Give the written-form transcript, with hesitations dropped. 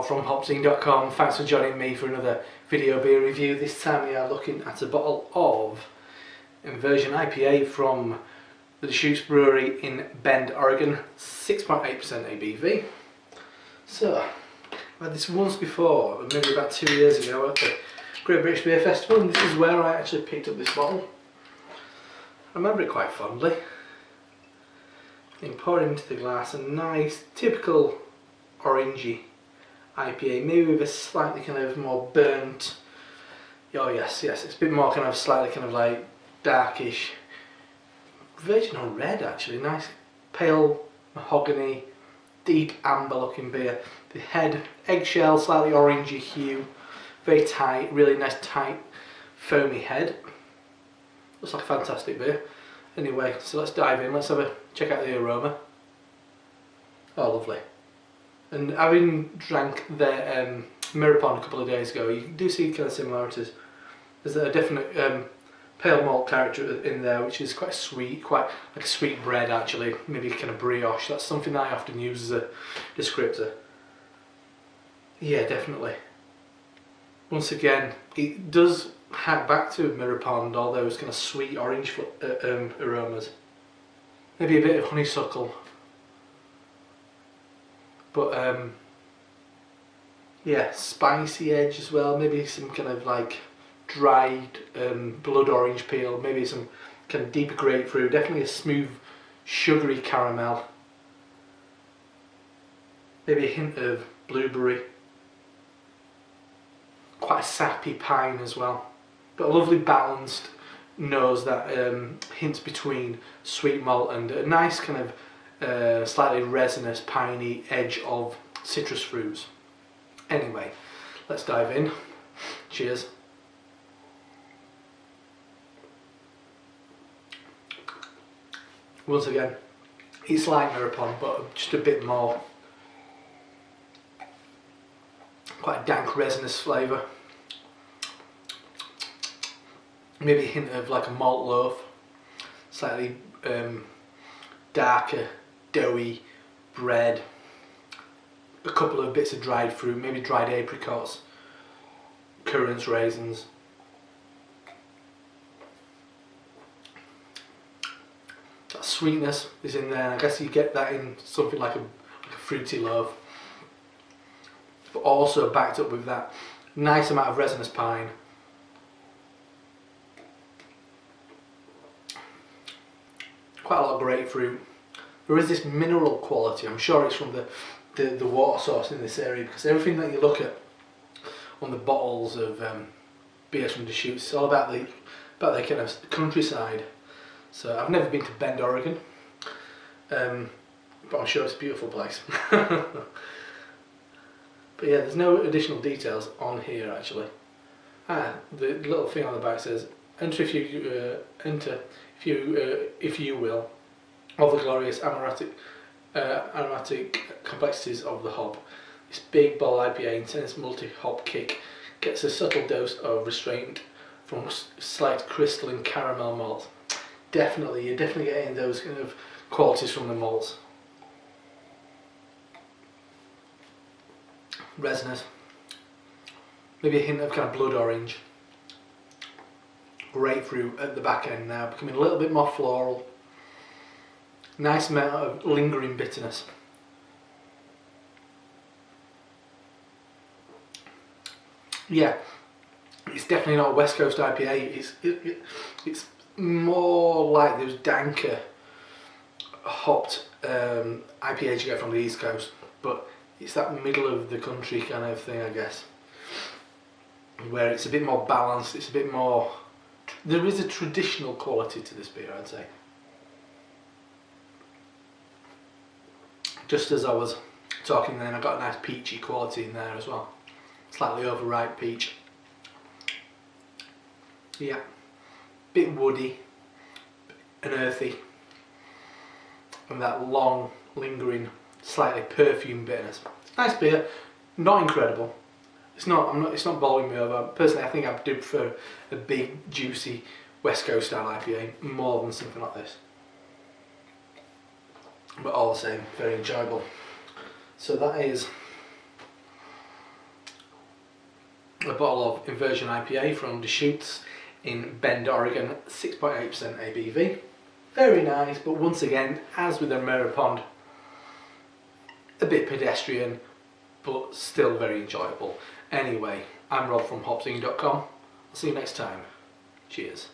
from HopZine.com. Thanks for joining me for another video beer review. This time we are looking at a bottle of Inversion IPA from the Deschutes Brewery in Bend, Oregon. 6.8% ABV. So, I've had this once before, maybe about 2 years ago at the Great British Beer Festival, and this is where I actually picked up this bottle. I remember it quite fondly. And poured into the glass a nice, typical orangey IPA, maybe with a slightly kind of more burnt, oh yes, it's a bit more kind of slightly kind of like darkish, verging on red actually, nice pale mahogany, deep amber looking beer. The head, eggshell, slightly orangey hue, very tight, really nice tight foamy head. Looks like a fantastic beer. Anyway, so let's dive in, let's have a check out the aroma. Oh, lovely. And having drank their Mirror Pond a couple of days ago, you do see kind of similarities. There's a definite pale malt character in there, which is quite sweet, quite like a sweet bread actually, maybe kind of brioche. That's something that I often use as a descriptor. Yeah, definitely. Once again, it does hack back to Mirror Pond, all those kind of sweet orange aromas. Maybe a bit of honeysuckle. But yeah, spicy edge as well, maybe some kind of like dried blood orange peel, maybe some kind of deeper grapefruit, definitely a smooth sugary caramel. Maybe a hint of blueberry. Quite a sappy pine as well. But a lovely balanced nose that hints between sweet malt and a nice kind of slightly resinous piney edge of citrus fruits. Anyway, let's dive in. Cheers. Once again, it's like Mirror Pond, but just a bit more. Quite a dank resinous flavour. Maybe a hint of like a malt loaf, slightly darker, doughy bread, a couple of bits of dried fruit, maybe dried apricots, currants, raisins. That sweetness is in there, and I guess you get that in something like a fruity loaf, but also backed up with that nice amount of resinous pine. Quite a lot of grapefruit. There is this mineral quality. I'm sure it's from the water source in this area, because everything that you look at on the bottles of beers from Deschutes, it's all about the kind of countryside. So I've never been to Bend, Oregon, but I'm sure it's a beautiful place. But yeah, there's no additional details on here actually. The little thing on the back says, enter if you will, of the glorious aromatic complexities of the hop. This big bold IPA, intense multi-hop kick, gets a subtle dose of restraint from slight crystalline caramel malt. Definitely, you're definitely getting those kind of qualities from the malts. Resinous. Maybe a hint of kind of blood orange. Grapefruit at the back end now, becoming a little bit more floral. Nice amount of lingering bitterness. Yeah, it's definitely not a West Coast IPA. It's more like those danker hopped IPAs you get from the East Coast, but it's that middle of the country kind of thing, I guess, where it's a bit more balanced. It's a bit more. There is a traditional quality to this beer, I'd say. Just as I was talking then, I got a nice peachy quality in there as well. Slightly overripe peach. Yeah, bit woody and earthy, and that long, lingering, slightly perfumed bitterness. Nice beer, not incredible. It's not bowling me over. Personally, I think I do prefer a big, juicy West Coast style IPA more than something like this. But all the same, very enjoyable. So that is a bottle of Inversion IPA from Deschutes in Bend, Oregon, 6.8% ABV. Very nice, but once again, as with the Mirror Pond, a bit pedestrian, but still very enjoyable. Anyway, I'm Rob from HopZine.com. I'll see you next time. Cheers.